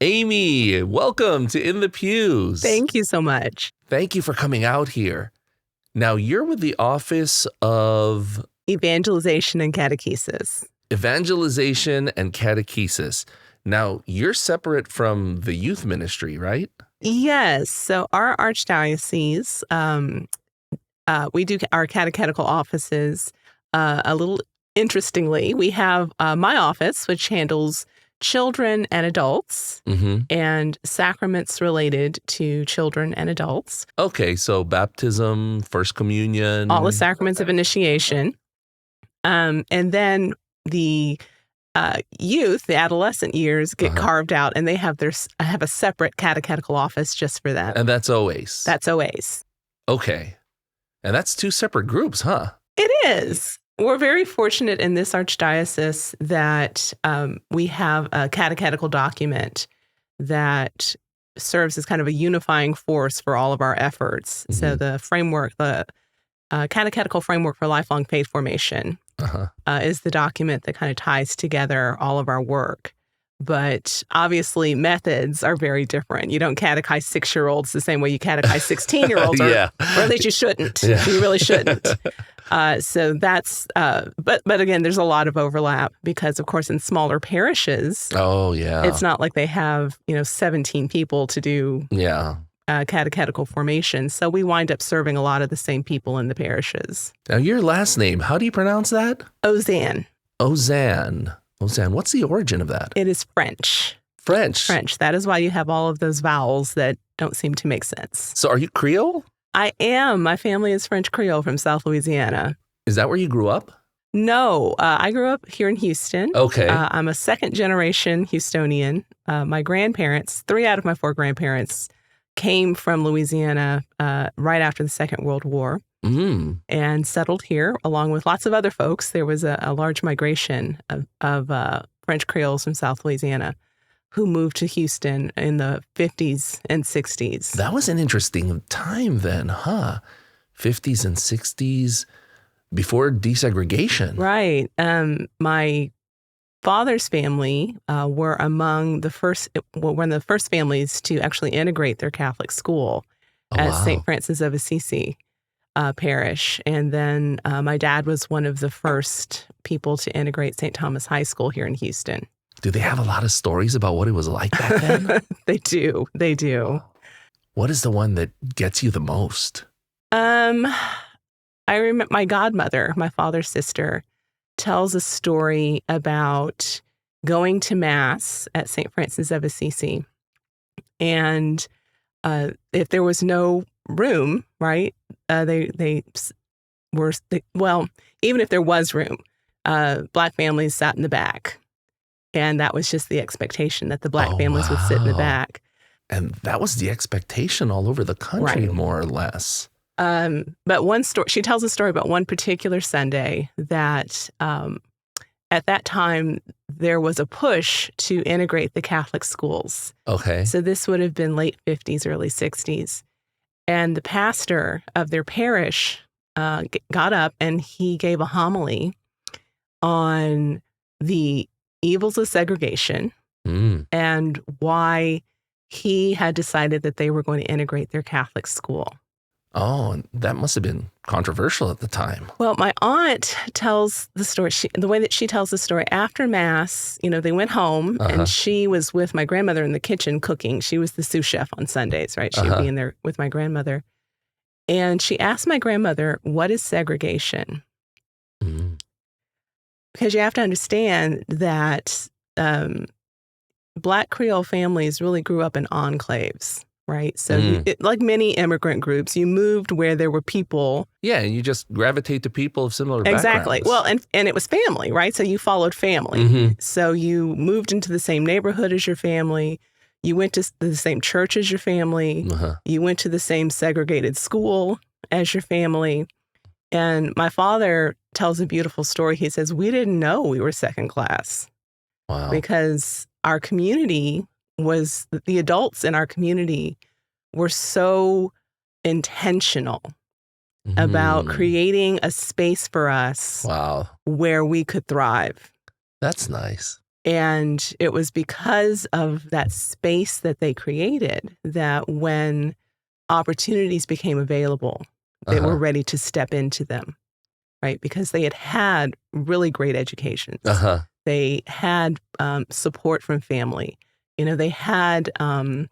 Amy, welcome to In The Pews. Thank you so much. Thank you for coming out here. Now, you're with the Office of Evangelization and Catechesis. Evangelization and Catechesis. Now, you're separate from the youth ministry, right? Yes. So our Archdiocese, we do our catechetical offices a little interestingly. We have my office, which handles children and adults and sacraments related to children and adults. Okay, so baptism, First Communion. All the sacraments of initiation. And then the youth, the adolescent years, get carved out, and they have a separate catechetical office just for them. And that's OAS. That's OAS. Okay. And that's two separate groups, huh? It is. We're very fortunate in this archdiocese that we have a catechetical document that serves as kind of a unifying force for all of our efforts. So the framework, the catechetical framework for lifelong faith formation is the document that kind of ties together all of our work. But obviously, methods are very different. You don't catechize 6-year-olds the same way you catechize 16-year-olds, or at least you shouldn't. Yeah. You really shouldn't. So that's, but again, there's a lot of overlap because, of course, in smaller parishes, it's not like they have 17 people to do catechetical formation. So we wind up serving a lot of the same people in the parishes. Now, your last name, how do you pronounce that? Auzenne. Auzenne. Auzenne. What's the origin of that? It is French. French. That is why you have all of those vowels that don't seem to make sense. So are you Creole? I am. My family is French Creole from South Louisiana. Is that where you grew up? No. I grew up here in Houston. Okay. I'm a second-generation Houstonian. My grandparents, 3 out of my 4 grandparents, came from Louisiana right after the Second World War. And settled here along with lots of other folks. There was a large migration of French Creoles from South Louisiana who moved to Houston in the 50s and 60s. That was an interesting time then, huh? 50s and 60s, before desegregation. Right. My father's family were among the first, one of the first families to actually integrate their Catholic school at St. Francis of Assisi parish. And then my dad was one of the first people to integrate St. Thomas High School here in Houston. Do they have a lot of stories about what it was like back then? They do. What is the one that gets you the most? I remember my godmother, my father's sister, tells a story about going to Mass at St. Francis of Assisi. And if there was no room, right, even if there was room, Black families sat in the back. And that was just the expectation that the Black families would sit in the back. And that was the expectation all over the country, more or less. But one story, she tells a story about one particular Sunday that at that time there was a push to integrate the Catholic schools. Okay. So this would have been late 50s, early 60s. And the pastor of their parish got up and he gave a homily on the evils of segregation and why he had decided that they were going to integrate their Catholic school. Oh, that must have been controversial at the time. Well, my aunt tells the story, the way that she tells the story, after Mass, they went home and she was with my grandmother in the kitchen cooking. She was the sous chef on Sundays, right? She would be in there with my grandmother. And she asked my grandmother, what is segregation? Because you have to understand that Black Creole families really grew up in enclaves, right? So like many immigrant groups, you moved where there were people. Yeah, and you just gravitate to people of similar backgrounds. Exactly. Well, and it was family, right? So you followed family. So you moved into the same neighborhood as your family. You went to the same church as your family. You went to the same segregated school as your family. And my father tells a beautiful story. He says, we didn't know we were second class. Wow. Because our community the adults in our community were so intentional about creating a space for us where we could thrive. That's nice. And it was because of that space that they created that when opportunities became available, they were ready to step into them, right? Because they had had really great educations. They had support from family. They had, in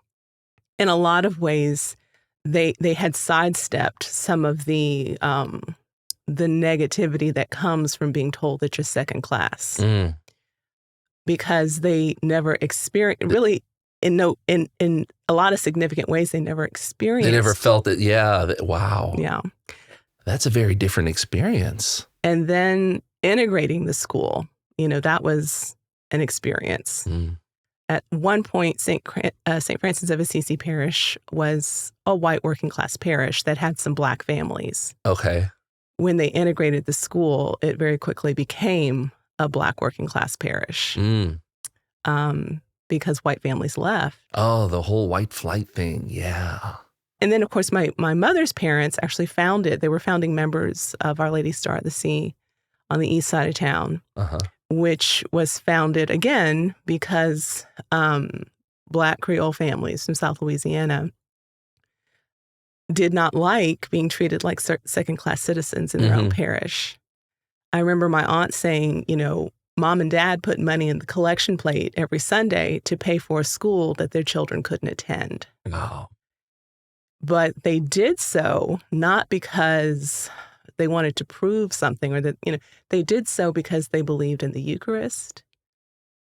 a lot of ways, they had sidestepped some of the negativity that comes from being told that you're second class. Because they never experienced, really, in a lot of significant ways, they never experienced. They never felt it. Yeah. Wow. Yeah. That's a very different experience. And then integrating the school, that was an experience. At one point, St. Francis of Assisi Parish was a white working class parish that had some Black families. Okay. When they integrated the school, it very quickly became a Black working class parish because white families left. Oh, the whole white flight thing. Yeah. And then, of course, my mother's parents actually founded. They were founding members of Our Lady Star of the Sea on the east side of town, which was founded, again, because Black Creole families from South Louisiana did not like being treated like second-class citizens in their own parish. I remember my aunt saying, Mom and Dad put money in the collection plate every Sunday to pay for a school that their children couldn't attend. Wow. But they did so not because they wanted to prove something or that, they did so because they believed in the Eucharist.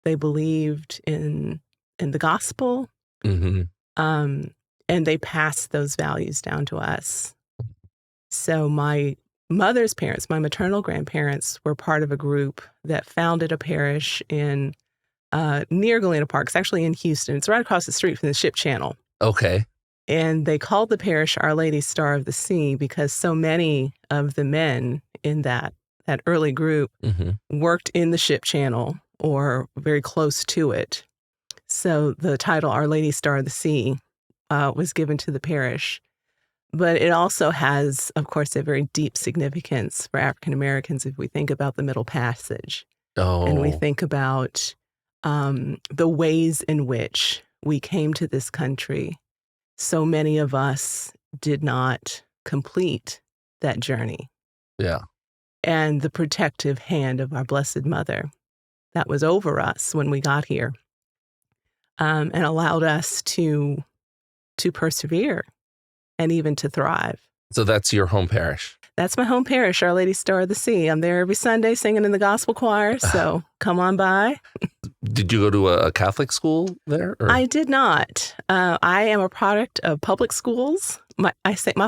They believed in the gospel. And they passed those values down to us. So my mother's parents, my maternal grandparents, were part of a group that founded a parish in near Galena Park. It's actually in Houston. It's right across the street from the Ship Channel. Okay. And they called the parish Our Lady Star of the Sea because so many of the men in that early group worked in the Ship Channel or very close to it. So the title Our Lady Star of the Sea was given to the parish. But it also has, of course, a very deep significance for African Americans if we think about the Middle Passage. And we think about the ways in which we came to this country. So many of us did not complete that journey. Yeah. And the protective hand of our Blessed Mother that was over us when we got here and allowed us to persevere and even to thrive. So that's your home parish? That's my home parish, Our Lady Star of the Sea. I'm there every Sunday singing in the gospel choir, so come on by. Did you go to a Catholic school there? Or? I did not. I am a product of public schools. My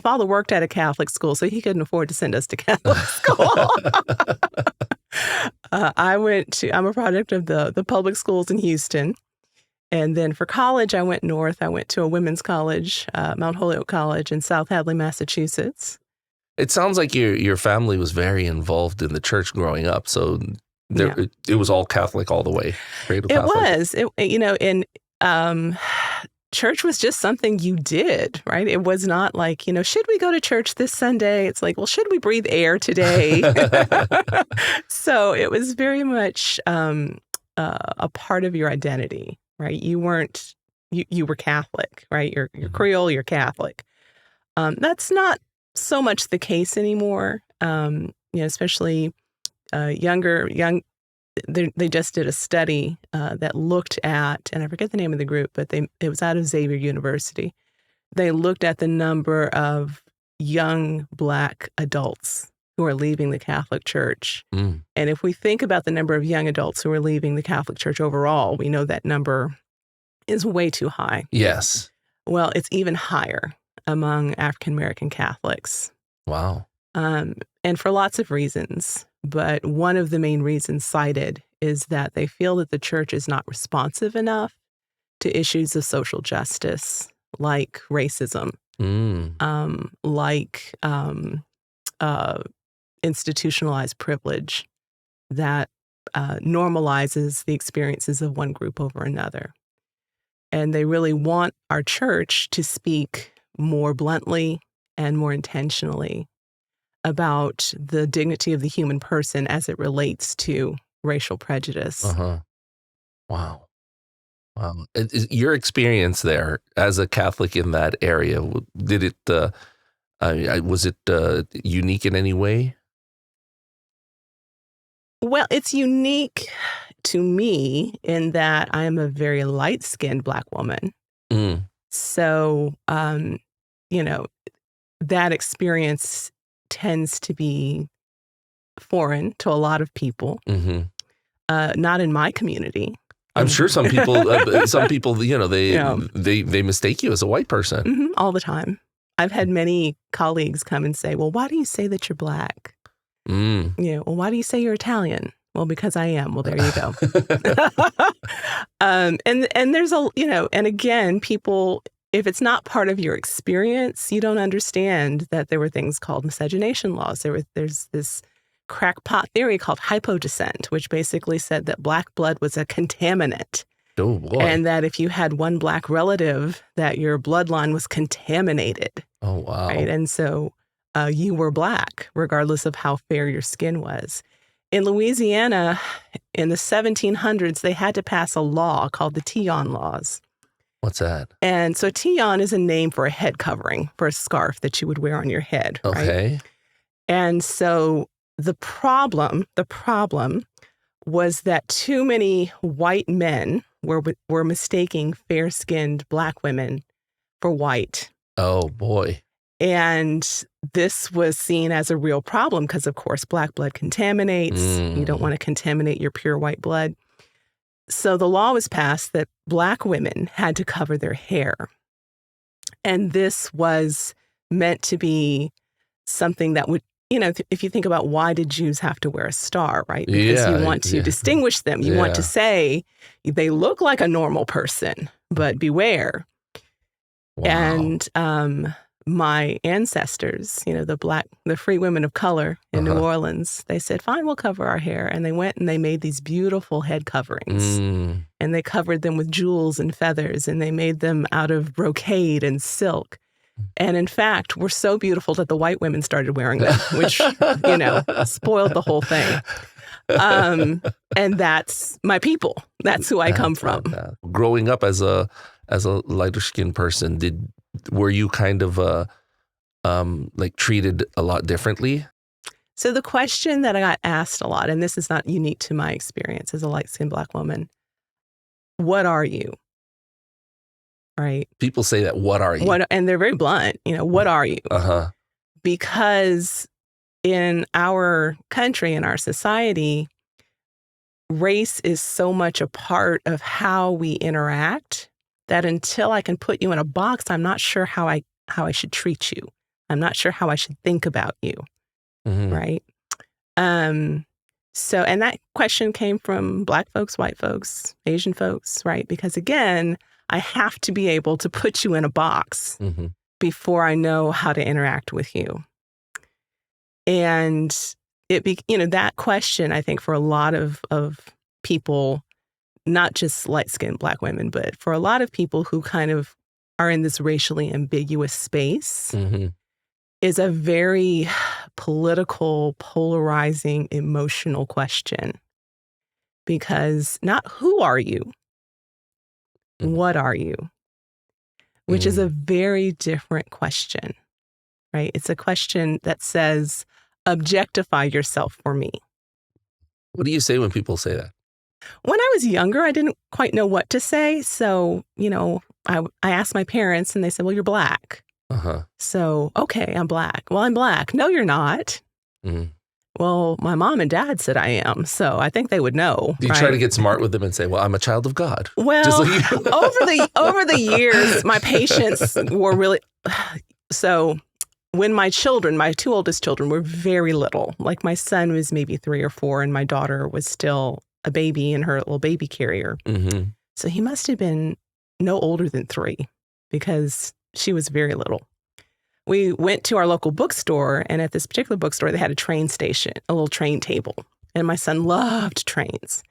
father worked at a Catholic school, so he couldn't afford to send us to Catholic school. I'm a product of the public schools in Houston. And then for college, I went north. I went to a women's college, Mount Holyoke College in South Hadley, Massachusetts. It sounds like your family was very involved in the church growing up. So it was all Catholic all the way. It was. Church was just something you did, right? It was not like, should we go to church this Sunday? It's like, well, should we breathe air today? So it was very much a part of your identity. Right, you weren't. You were Catholic, right? You're Creole. You're Catholic. That's not so much the case anymore. Especially young. They just did a study that looked at, and I forget the name of the group, but it was out of Xavier University. They looked at the number of young Black adults who are leaving the Catholic Church. And if we think about the number of young adults who are leaving the Catholic Church overall, we know that number is way too high. Yes. Well, it's even higher among African American Catholics. Wow. And for lots of reasons. But one of the main reasons cited is that they feel that the church is not responsive enough to issues of social justice, like racism, like institutionalized privilege that normalizes the experiences of one group over another. And they really want our church to speak more bluntly and more intentionally about the dignity of the human person as it relates to racial prejudice. Wow. Wow. Your experience there as a Catholic in that area, did it, was it unique in any way? Well, it's unique to me in that I am a very light-skinned Black woman. Mm. So, you know, that experience tends to be foreign to a lot of people, Mm-hmm. not in my community. I'm sure some people, Yeah. they mistake you as a white person. All the time. I've had many colleagues come and say, well, why do you say that you're Black? Mm. Well, why do you say you're Italian? Well, because I am. Well, there you go. And there's and again, people, if it's not part of your experience, you don't understand that there were things called miscegenation laws. There's this crackpot theory called hypodescent, which basically said that Black blood was a contaminant. Oh, boy. And that if you had one Black relative, that your bloodline was contaminated. Oh, wow. Right. And so you were Black, regardless of how fair your skin was. In Louisiana, in the 1700s, they had to pass a law called the Tillon laws. What's that? And so Tillon is a name for a head covering, for a scarf that you would wear on your head. Okay. Right? And so the problem was that too many white men were mistaking fair-skinned Black women for white. Oh, boy. And this was seen as a real problem because, of course, Black blood contaminates. You don't want to contaminate your pure white blood. So the law was passed that Black women had to cover their hair. And this was meant to be something that would, if you think about why did Jews have to wear a star, right? Because you want to distinguish them. You want to say they look like a normal person, but beware. Wow. And my ancestors, the free women of color in New Orleans, they said, fine, we'll cover our hair. And they went and they made these beautiful head coverings. And they covered them with jewels and feathers, and they made them out of brocade and silk. And in fact, were so beautiful that the white women started wearing them, which, spoiled the whole thing. And that's my people. That's who I come from. Growing up as a lighter skinned person, were you kind of treated a lot differently? So the question that I got asked a lot, and this is not unique to my experience as a light-skinned Black woman, what are you? Right? People say that, what are you? And they're very blunt, what are you? Because in our country, in our society, race is so much a part of how we interact that until I can put you in a box, I'm not sure how I should treat you. I'm not sure how I should think about you. Right? So, and that question came from Black folks, white folks, Asian folks, right? Because again, I have to be able to put you in a box before I know how to interact with you. And that question, I think for a lot of people, not just light-skinned Black women, but for a lot of people who kind of are in this racially ambiguous space, is a very political, polarizing, emotional question. Because not who are you? What are you? Which is a very different question, right? It's a question that says, objectify yourself for me. What do you say when people say that? When I was younger, I didn't quite know what to say. So, I asked my parents and they said, well, you're Black. So, okay, I'm Black. Well, I'm Black. No, you're not. Well, my mom and dad said I am, so I think they would know. Do you try to get smart with them and say, well, I'm a child of God? Well, just like you. over the years, my patients were really... So when my two oldest children were very little, like my son was maybe 3 or 4 and my daughter was still a baby in her little baby carrier. So he must have been no older than 3 because she was very little. We went to our local bookstore, and at this particular bookstore, they had a train station, a little train table. And my son loved trains.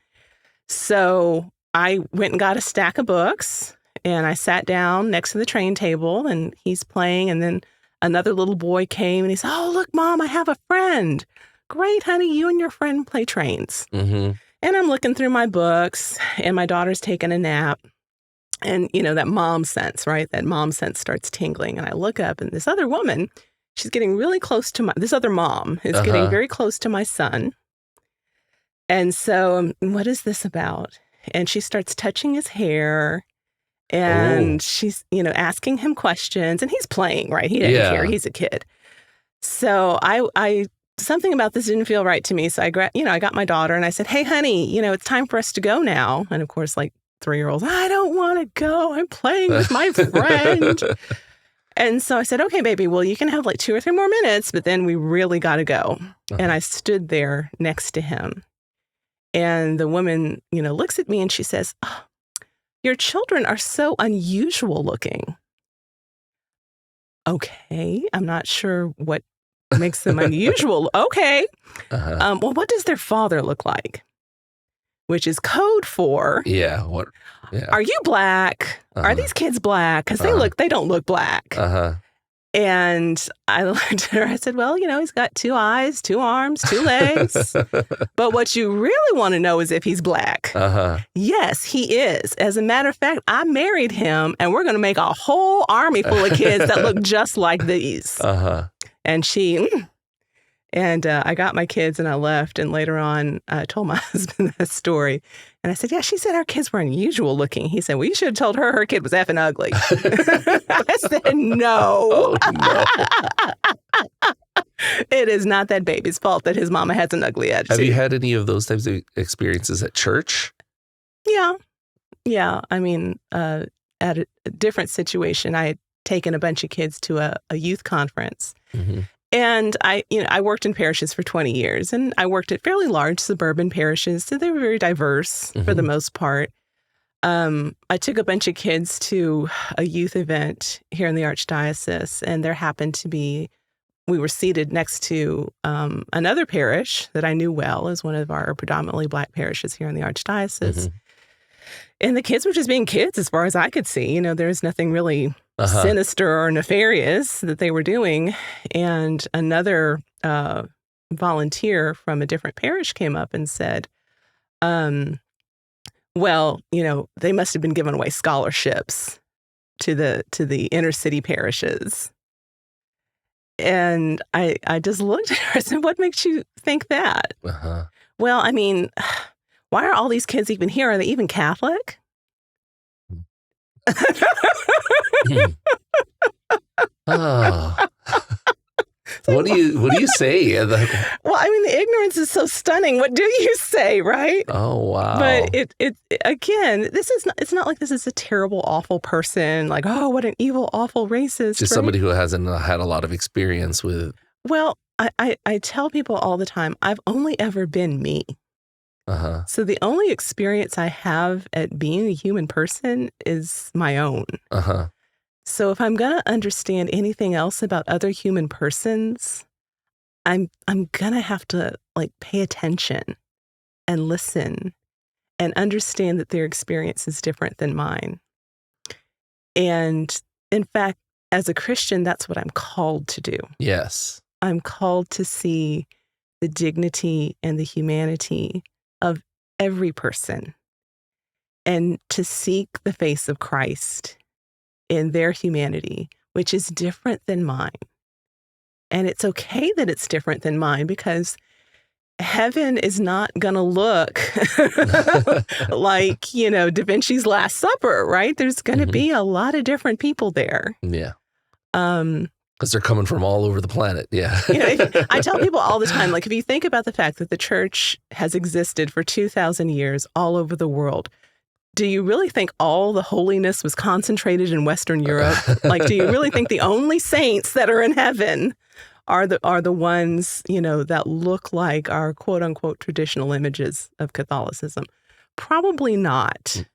So I went and got a stack of books, and I sat down next to the train table, and he's playing. And then another little boy came, and he said, oh, look, Mom, I have a friend. Great, honey, you and your friend play trains. And I'm looking through my books, and my daughter's taking a nap. And, that mom sense, right? That mom sense starts tingling. And I look up, and this other woman, she's getting really close to this other mom is getting very close to my son. And so, what is this about? And she starts touching his hair, and she's, asking him questions, and he's playing, right? He doesn't care. He's a kid. So I something about this didn't feel right to me. So I got my daughter, and I said, "Hey, honey, it's time for us to go now." And of course, like 3-year-olds, "I don't want to go. I'm playing with my friend." And so I said, "Okay, baby, well, you can have like 2 or 3 more minutes, but then we really got to go." And I stood there next to him. And the woman, looks at me and she says, "Oh, your children are so unusual looking." Okay, I'm not sure what makes them unusual. Okay. Well, what does their father look like? Which is code for, are you black? Are these kids black? Because they don't look black. And I looked at her, I said, "Well, he's got 2 eyes, 2 arms, 2 legs. But what you really want to know is if he's black." Yes, he is. As a matter of fact, I married him, and we're going to make a whole army full of kids that look just like these. And I got my kids and I left. And later on, I told my husband that story. And I said, "Yeah, she said our kids were unusual looking." He said, "Well, you should have told her kid was effing ugly." I said, "No." Oh, no. It is not that baby's fault that his mama has an ugly attitude. Have you had any of those types of experiences at church? Yeah. Yeah. I mean, at a different situation, I had taken a bunch of kids to a youth conference. And I worked in parishes for 20 years, and I worked at fairly large suburban parishes, so they were very diverse for the most part. I took a bunch of kids to a youth event here in the Archdiocese, and there happened to be, we were seated next to another parish that I knew well as one of our predominantly Black parishes here in the Archdiocese. And the kids were just being kids as far as I could see. There was nothing really sinister or nefarious that they were doing. And another volunteer from a different parish came up and said, "Well, they must have been giving away scholarships to the inner city parishes." And I just looked at her and said, "What makes you think that?" "Well, I mean, why are all these kids even here? Are they even Catholic?" Oh. What do you say? Well, I mean, the ignorance is so stunning. What do you say, right? Oh, wow. But it again, it's not like this is a terrible, awful person. Like, oh, what an evil, awful racist. Just right? somebody who hasn't had a lot of experience with. Well, I tell people all the time, I've only ever been me. So the only experience I have at being a human person is my own. So if I'm going to understand anything else about other human persons, I'm going to have to pay attention and listen and understand that their experience is different than mine. And in fact, as a Christian, that's what I'm called to do. Yes. I'm called to see the dignity and the humanity of every person and to seek the face of Christ in their humanity, which is different than mine. And it's okay that it's different than mine, because heaven is not going to look like, Da Vinci's Last Supper, right? There's going to be a lot of different people there. Yeah. Because they're coming from all over the planet. Yeah. I tell people all the time, if you think about the fact that the church has existed for 2,000 years all over the world, do you really think all the holiness was concentrated in Western Europe? Do you really think the only saints that are in heaven are the ones, that look like our quote unquote traditional images of Catholicism? Probably not.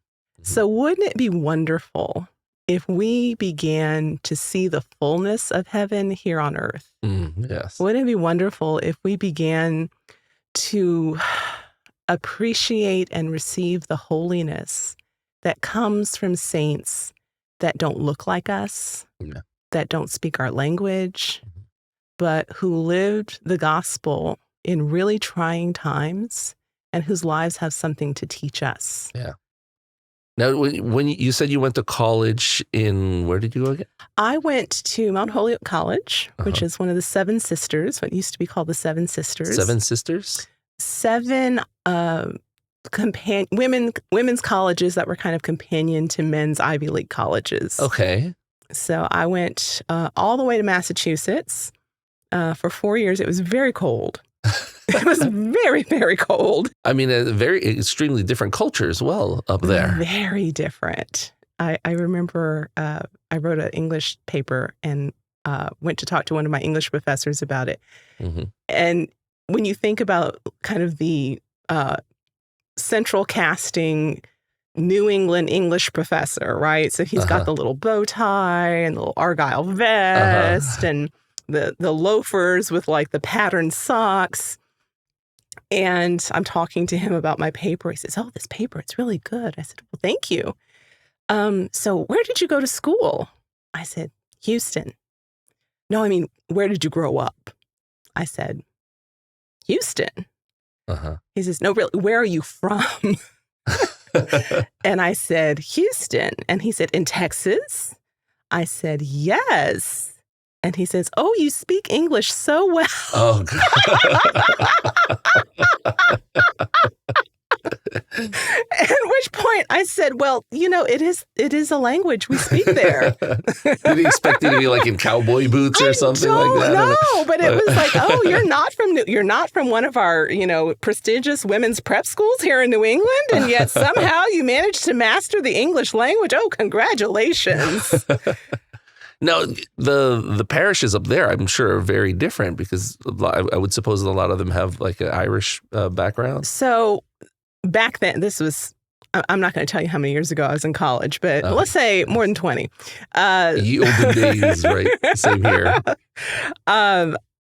So wouldn't it be wonderful if we began to see the fullness of heaven here on earth? Yes. Wouldn't it be wonderful if we began to appreciate and receive the holiness that comes from saints that don't look like us, that don't speak our language, but who lived the gospel in really trying times and whose lives have something to teach us. Yeah. Now, when you said you went to college where did you go again? I went to Mount Holyoke College, which Uh-huh. is one of the Seven Sisters, what used to be called the Seven Sisters. Seven Sisters? Seven women's colleges that were kind of companion to men's Ivy League colleges. Okay. So I went all the way to Massachusetts for 4 years. It was very cold. It was very, very cold. I mean, a very extremely different culture as well up there. Very different. I remember I wrote an English paper and went to talk to one of my English professors about it. Mm-hmm. And when you think about kind of the central casting New England English professor, right? So he's got the little bow tie and the little Argyle vest and the loafers with like the patterned socks. And I'm talking to him about my paper. He says, "Oh, this paper, it's really good." I said, "Well, thank you. So where did you go to school?" I said, "Houston." "No, I mean, where did you grow up?" I said, "Houston." He says, "No, really, where are you from?" And I said, "Houston." And he said, "In Texas?" I said, "Yes." And he says, "Oh, you speak English so well." Oh, God. At which point I said, "Well, it is a language we speak there." Did he expect you to be like in cowboy boots or something like that? No, but it was like, "Oh, you're not from one of our, prestigious women's prep schools here in New England, and yet somehow you managed to master the English language. Oh, congratulations." Now, the parishes up there, I'm sure, are very different because I would suppose a lot of them have like an Irish background. So back then, I'm not going to tell you how many years ago I was in college, but let's say more than 20. Ye olden days, right? Same here.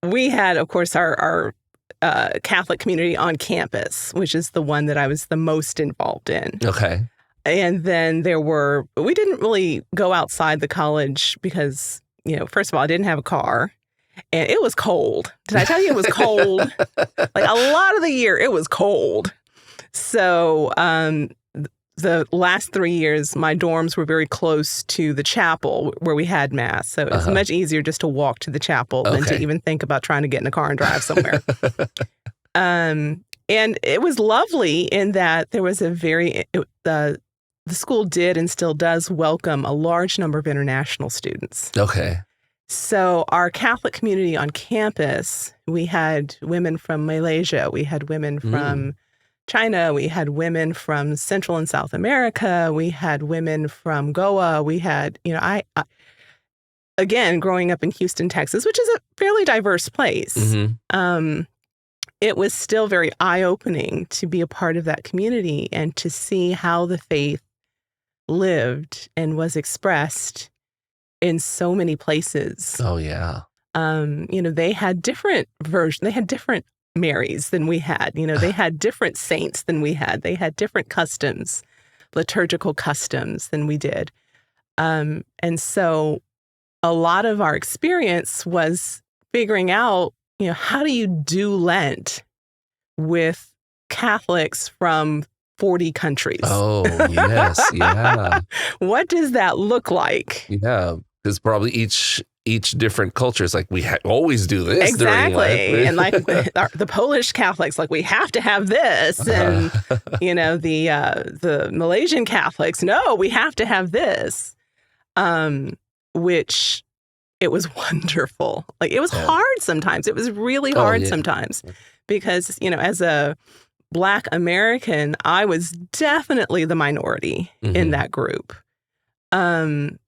We had, of course, our Catholic community on campus, which is the one that I was the most involved in. Okay. And then we didn't really go outside the college because, first of all, I didn't have a car and it was cold. Did I tell you it was cold? Like a lot of the year, it was cold. So the last 3 years, my dorms were very close to the chapel where we had mass. So it's much easier just to walk to the chapel than to even think about trying to get in a car and drive somewhere. And it was lovely in that there was the school did and still does welcome a large number of international students. Okay. So our Catholic community on campus, we had women from Malaysia, we had women from China, we had women from Central and South America, we had women from Goa, we had, I again, growing up in Houston, Texas, which is a fairly diverse place, it was still very eye-opening to be a part of that community and to see how the faith lived and was expressed in so many places. Oh, yeah. They had different versions. They had different Marys than we had. They had different saints than we had. They had different customs, liturgical customs than we did. And so a lot of our experience was figuring out, how do you do Lent with Catholics from 40 countries? Oh, yes. Yeah. What does that look like? Yeah. Because probably each different culture is like, we always do this. Exactly. And like the Polish Catholics, like, we have to have this. And, the Malaysian Catholics, no, we have to have this. Which it was wonderful. Like, it was hard sometimes. It was really hard sometimes because, as a Black American, I was definitely the minority in that group.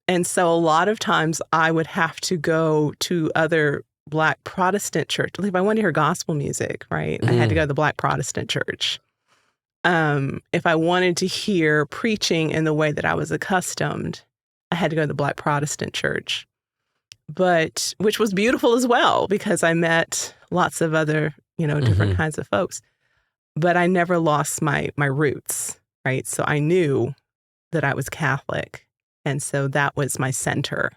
And so a lot of times I would have to go to other Black Protestant church. If I wanted to hear gospel music, right, I had to go to the Black Protestant church. If I wanted to hear preaching in the way that I was accustomed, I had to go to the Black Protestant church. Which was beautiful as well because I met lots of other, different kinds of folks. But I never lost my roots, right? So I knew that I was Catholic. And so that was my center.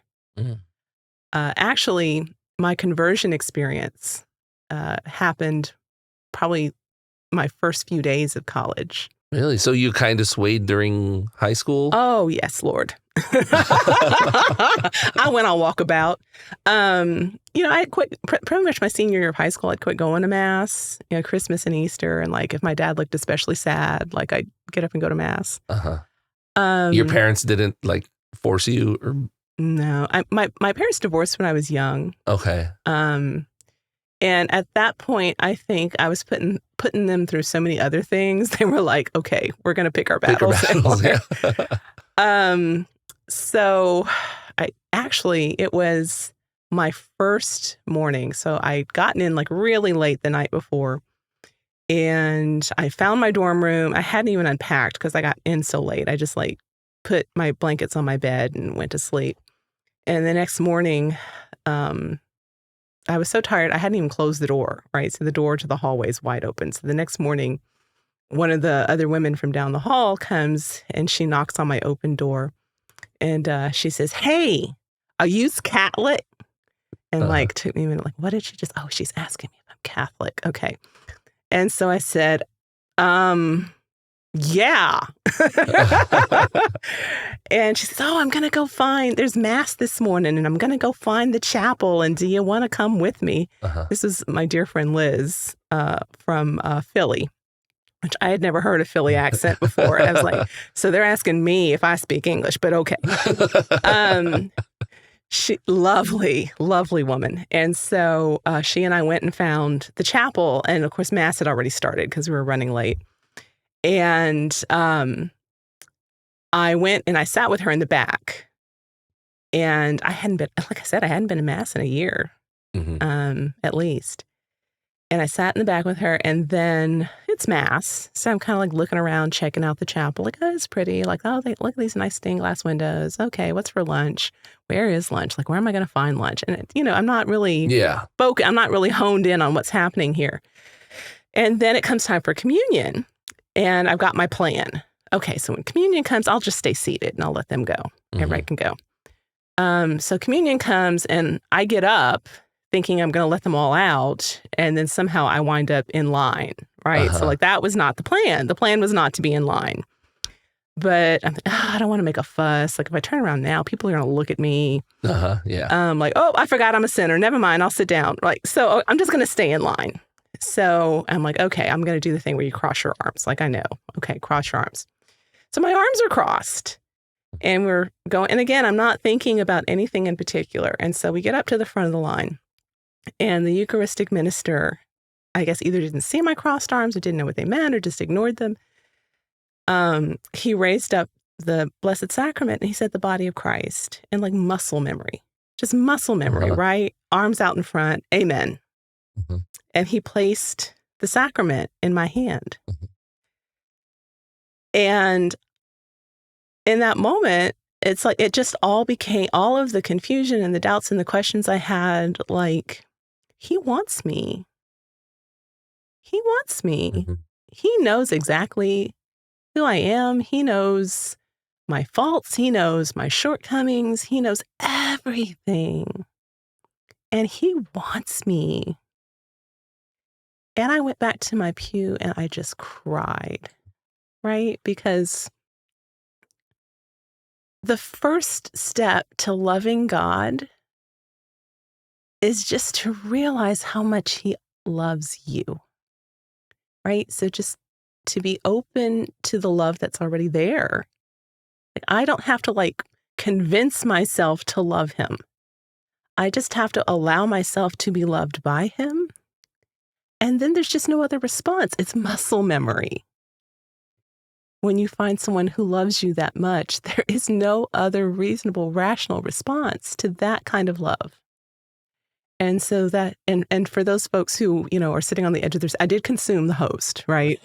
Actually, my conversion experience happened probably my first few days of college. Really? So you kind of swayed during high school? Oh, yes, Lord. I went on walkabout. I quit pretty much my senior year of high school. I'd quit going to Mass, Christmas and Easter. And like, if my dad looked especially sad, like I'd get up and go to Mass. Uh-huh. Your parents didn't like force you or? No, my parents divorced when I was young. Okay. And at that point, I think I was putting them through so many other things. They were like, okay, we're going to pick our battles. Yeah. So it was my first morning. So I'd gotten in like really late the night before, and I found my dorm room. I hadn't even unpacked because I got in so late. I just like put my blankets on my bed and went to sleep. And the next morning, I was so tired, I hadn't even closed the door, right? So the door to the hallway is wide open. So the next morning, one of the other women from down the hall comes and she knocks on my open door. And she says, "Hey, are you Catholic?" And like took me a minute, like, what did she just, oh, she's asking me if I'm Catholic. Okay. And so I said, yeah. And she says, "Oh, I'm going to go there's Mass this morning and I'm going to go find the chapel. And do you want to come with me?" This is my dear friend Liz from Philly, which I had never heard a Philly accent before. I was like, so they're asking me if I speak English, but okay. She lovely woman. And so she and I went and found the chapel. And of course, Mass had already started because we were running late. And I went and I sat with her in the back. And I hadn't been to Mass in a year, at least. And I sat in the back with her, and then it's Mass. So I'm kind of like looking around, checking out the chapel. Like, oh, it's pretty. Like, oh, look at these nice stained glass windows. Okay, what's for lunch? Where is lunch? Like, where am I going to find lunch? And, I'm not really I'm not really honed in on what's happening here. And then it comes time for communion, and I've got my plan. Okay, so when communion comes, I'll just stay seated, and I'll let them go. Everybody can go. So communion comes, and I get up, thinking I'm going to let them all out. And then somehow I wind up in line, right? So like that was not the plan. The plan was not to be in line. But I'm I don't want to make a fuss. Like if I turn around now, people are going to look at me. Yeah. Like, oh, I forgot I'm a sinner. Never mind. I'll sit down. Like, so I'm just going to stay in line. So I'm like, okay, I'm going to do the thing where you cross your arms. Like I know. Okay, cross your arms. So my arms are crossed. And we're going. And again, I'm not thinking about anything in particular. And so we get up to the front of the line. And the Eucharistic minister, I guess, either didn't see my crossed arms or didn't know what they meant or just ignored them. He raised up the Blessed Sacrament and he said, "The body of Christ," and like muscle memory, just muscle memory, right? Arms out in front. Amen. And he placed the sacrament in my hand. And in that moment, it's like it just all became, all of the confusion and the doubts and the questions I had, like, he wants me. He wants me. He knows exactly who I am. He knows my faults. He knows my shortcomings. He knows everything. And he wants me. And I went back to my pew and I just cried, right? Because the first step to loving God is just to realize how much he loves you, right? So just to be open to the love that's already there. Like, I don't have to like convince myself to love him. I just have to allow myself to be loved by him. And then there's just no other response. It's muscle memory. When you find someone who loves you that much, there is no other reasonable, rational response to that kind of love. And so that, and for those folks who, are sitting on the edge of their, I did consume the host, right?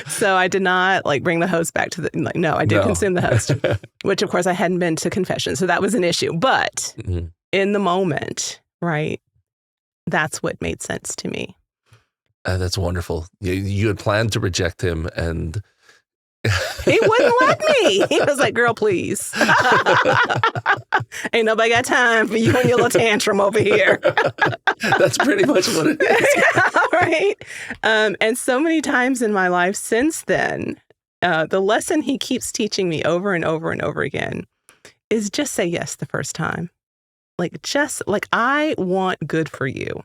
So I did not like bring the host back to no, I did consume the host, which of course I hadn't been to confession. So that was an issue. But in the moment, right, that's what made sense to me. That's wonderful. You had planned to reject him, and He wouldn't let me. He was like, girl, please. Ain't nobody got time for you and your little tantrum over here. That's pretty much what it is. Right. And so many times in my life since then, the lesson he keeps teaching me over and over and over again is just say yes the first time. I want good for you.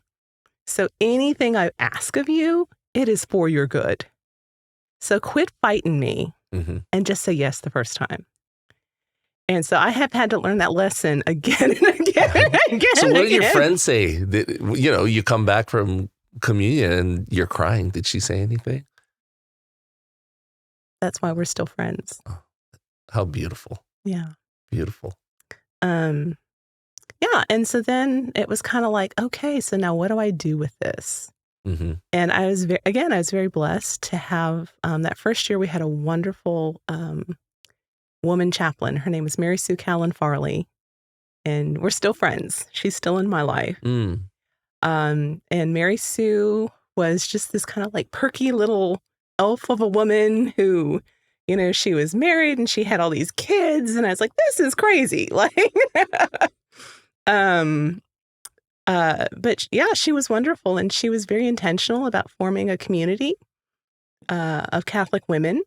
So anything I ask of you, it is for your good. So quit fighting me and just say yes the first time. And so I have had to learn that lesson again and again and again. So what did your friends say? You come back from communion and you're crying. Did she say anything? That's why we're still friends. Oh, how beautiful. Yeah. Beautiful. Yeah. And so then it was kind of like, okay, so now what do I do with this? And I was very blessed to have that first year we had a wonderful woman chaplain. Her name was Mary Sue Callan Farley, and we're still friends. She's still in my life. And Mary Sue was just this kind of like perky little elf of a woman who, she was married and she had all these kids, and I was like, this is crazy. But yeah, she was wonderful, and she was very intentional about forming a community of Catholic women.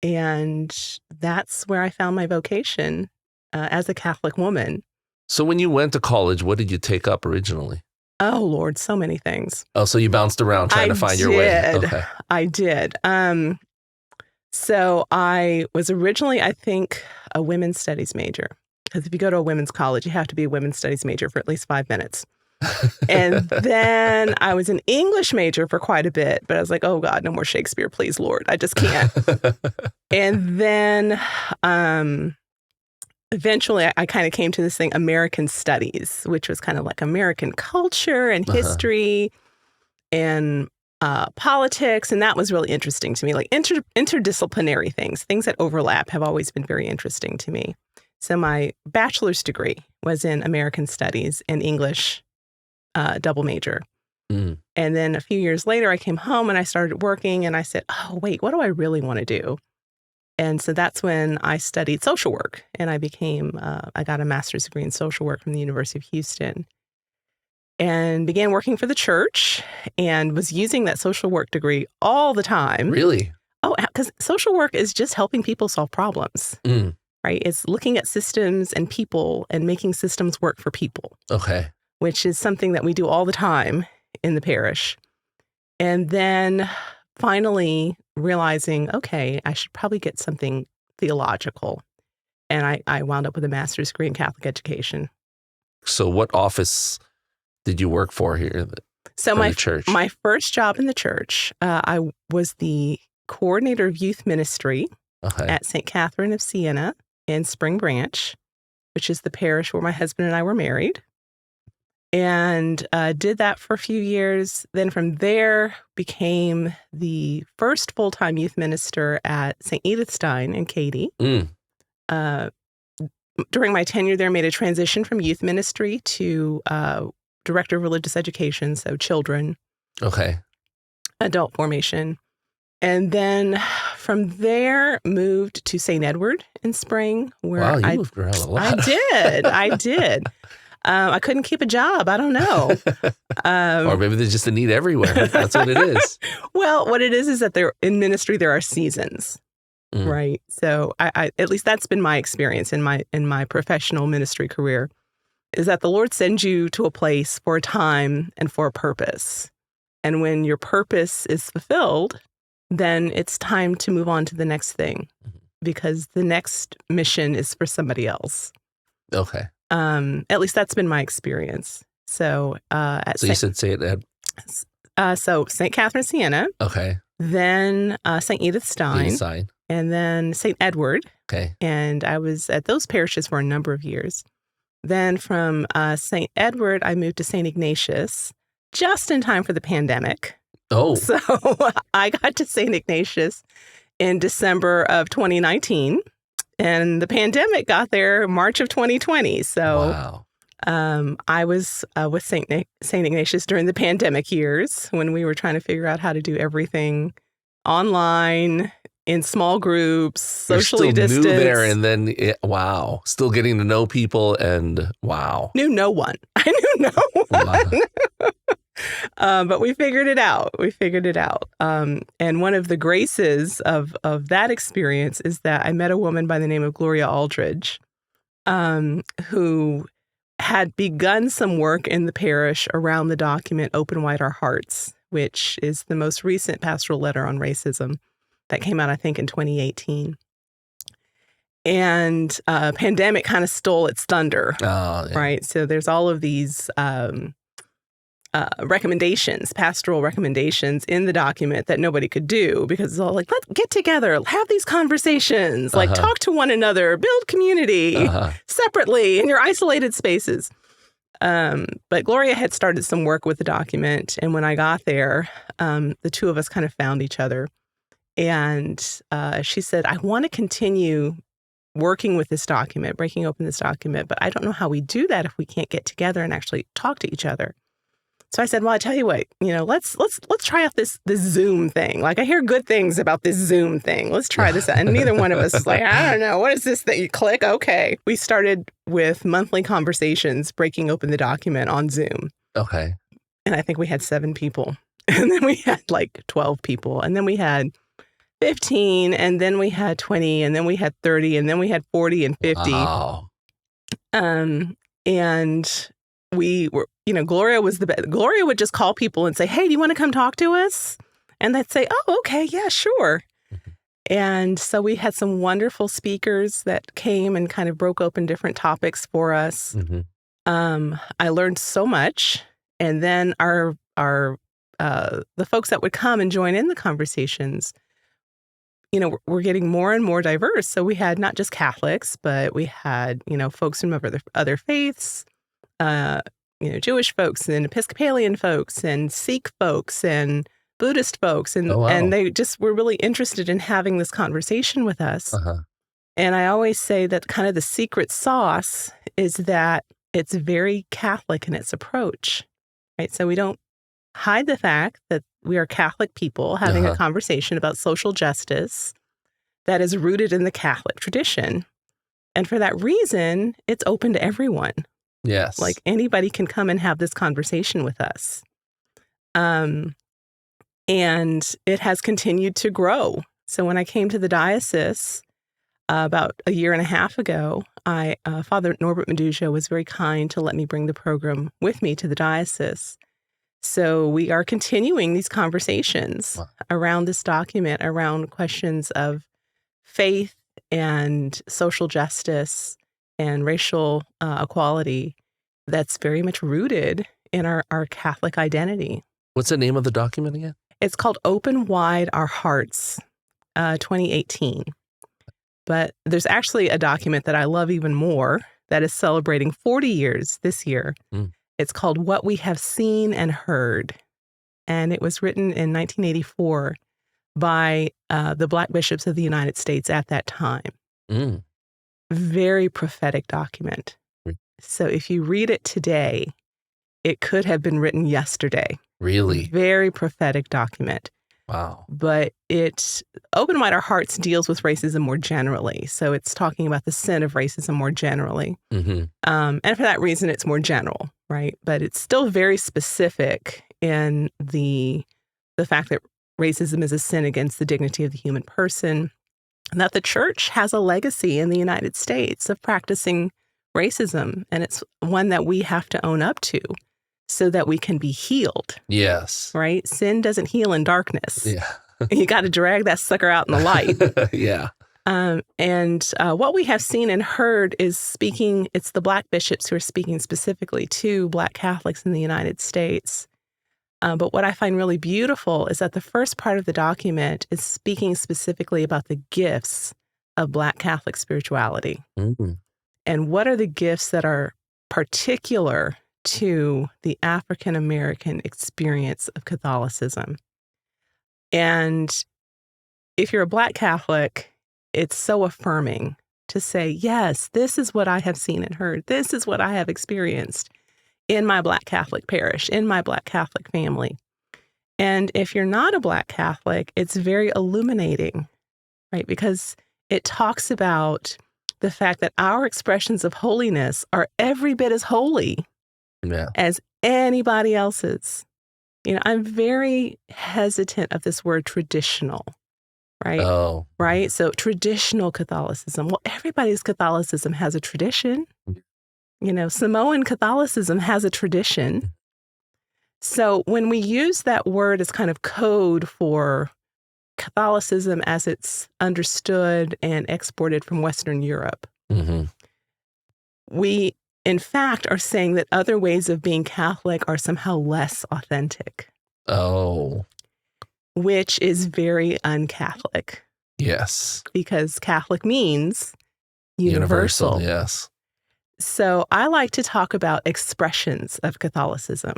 And that's where I found my vocation as a Catholic woman. So when you went to college, what did you take up originally? Oh, Lord, so many things. Oh, so you bounced around trying to find your way. Okay. I did. So I was originally, I think, a women's studies major. Because if you go to a women's college, you have to be a women's studies major for at least 5 minutes. And then I was an English major for quite a bit, but I was like, oh God, no more Shakespeare, please, Lord. I just can't. And then eventually I kind of came to this thing, American Studies, which was kind of like American culture and history and politics. And that was really interesting to me. Like interdisciplinary things that overlap have always been very interesting to me. So my bachelor's degree was in American Studies and English double major. And then a few years later, I came home and I started working and I said, oh, wait, what do I really want to do? And so that's when I studied social work, and I got a master's degree in social work from the University of Houston, and began working for the church and was using that social work degree all the time. Really? Oh, because social work is just helping people solve problems. Right? It's looking at systems and people and making systems work for people. Okay. Which is something that we do all the time in the parish. And then finally realizing, okay, I should probably get something theological. And I wound up with a master's degree in Catholic education. So what office did you work for here? So my first job in the church, I was the coordinator of youth ministry at St. Catherine of Siena in Spring Branch, which is the parish where my husband and I were married, and did that for a few years. Then from there, became the first full-time youth minister at St. Edithstein in Katy. During my tenure there, made a transition from youth ministry to director of religious education, so children, adult formation. And then from there, moved to St. Edward in Spring, where you moved around a lot. I did. I couldn't keep a job. I don't know. Or maybe there's just a need everywhere. That's what it is. Well, what it is that in ministry, there are seasons, right? So I at least that's been my experience in my professional ministry career, is that the Lord sends you to a place for a time and for a purpose. And when your purpose is fulfilled, then it's time to move on to the next thing, because the next mission is for somebody else. Okay. At least that's been my experience. So, you said St. Ed. So St. Catherine of Siena. Okay. Then St. Edithstein. And then St. Edward. Okay. And I was at those parishes for a number of years. Then from St. Edward, I moved to St. Ignatius just in time for the pandemic. Oh. So I got to St. Ignatius in December of 2019, and the pandemic got there March of 2020. So I was with St. Ignatius during the pandemic years when we were trying to figure out how to do everything online, in small groups, You're socially still new there, distanced. and then wow, still getting to know people, and wow, Knew no one. I knew no wow. one. But we figured it out. We figured it out. And one of the graces of that experience is that I met a woman by the name of Gloria Aldridge, who had begun some work in the parish around the document Open Wide Our Hearts, which is the most recent pastoral letter on racism that came out, I think, in 2018. And pandemic kind of stole its thunder, Oh, yeah. right? So there's all of these recommendations, pastoral recommendations in the document that nobody could do because it's all like, let's get together, have these conversations, like talk to one another, build community separately in your isolated spaces. But Gloria had started some work with the document. And when I got there, the two of us kind of found each other. And she said, I want to continue working with this document, breaking open this document, but I don't know how we do that if we can't get together and actually talk to each other. So I said, well, I tell you what, let's try out this Zoom thing. Like, I hear good things about this Zoom thing. Let's try this out. And neither one of us is like, I don't know, what is this that you click? Okay. We started with monthly conversations, breaking open the document on Zoom. Okay. And I think we had 7 people. And then we had like 12 people. And then we had 15. And then we had 20. And then we had 30. And then we had 40 and 50. Wow. And we were, Gloria was the best. Gloria would just call people and say, hey, do you want to come talk to us? And they'd say, oh, okay, yeah, sure. And so we had some wonderful speakers that came and kind of broke open different topics for us. I learned so much. And then the folks that would come and join in the conversations, we're getting more and more diverse. So we had not just Catholics, but we had, folks from other faiths, Jewish folks and Episcopalian folks and Sikh folks and Buddhist folks. And, and they just were really interested in having this conversation with us. And I always say that kind of the secret sauce is that it's very Catholic in its approach, right? So we don't hide the fact that we are Catholic people having a conversation about social justice that is rooted in the Catholic tradition. And for that reason, it's open to everyone. Yes. Like, anybody can come and have this conversation with us. And it has continued to grow. So when I came to the diocese about a year and a half ago, Father Norbert Meduja was very kind to let me bring the program with me to the diocese. So we are continuing these conversations around this document, around questions of faith and social justice and racial equality that's very much rooted in our Catholic identity. What's the name of the document again? It's called Open Wide Our Hearts, 2018. But there's actually a document that I love even more that is celebrating 40 years this year. It's called What We Have Seen and Heard. And it was written in 1984 by the Black bishops of the United States at that time. Very prophetic document. So if you read it today, it could have been written yesterday. Really? Very prophetic document. Wow. But Open Wide Our Hearts deals with racism more generally. So it's talking about the sin of racism more generally. And for that reason, it's more general, right? But it's still very specific in the fact that racism is a sin against the dignity of the human person, and that the church has a legacy in the United States of practicing racism. And it's one that we have to own up to so that we can be healed. Yes. Right? Sin doesn't heal in darkness. Yeah. You got to drag that sucker out in the light. Yeah. And what we have seen and heard is it's the Black bishops who are speaking specifically to Black Catholics in the United States. But what I find really beautiful is that the first part of the document is speaking specifically about the gifts of Black Catholic spirituality. And what are the gifts that are particular to the African American experience of Catholicism. And if you're a Black Catholic, it's so affirming to say, yes, this is what I have seen and heard. This is what I have experienced in my Black Catholic parish, in my Black Catholic family. And if you're not a Black Catholic, it's very illuminating right? Because it talks about the fact that our expressions of holiness are every bit as holy as anybody else's. I'm very hesitant of this word traditional, right? Oh. Right? So traditional Catholicism. Well, everybody's Catholicism has a tradition. Samoan Catholicism has a tradition. So when we use that word as kind of code for Catholicism as it's understood and exported from Western Europe, we, in fact, are saying that other ways of being Catholic are somehow less authentic. Oh. Which is very un-Catholic. Yes. Because Catholic means universal. Yes. So I like to talk about expressions of Catholicism,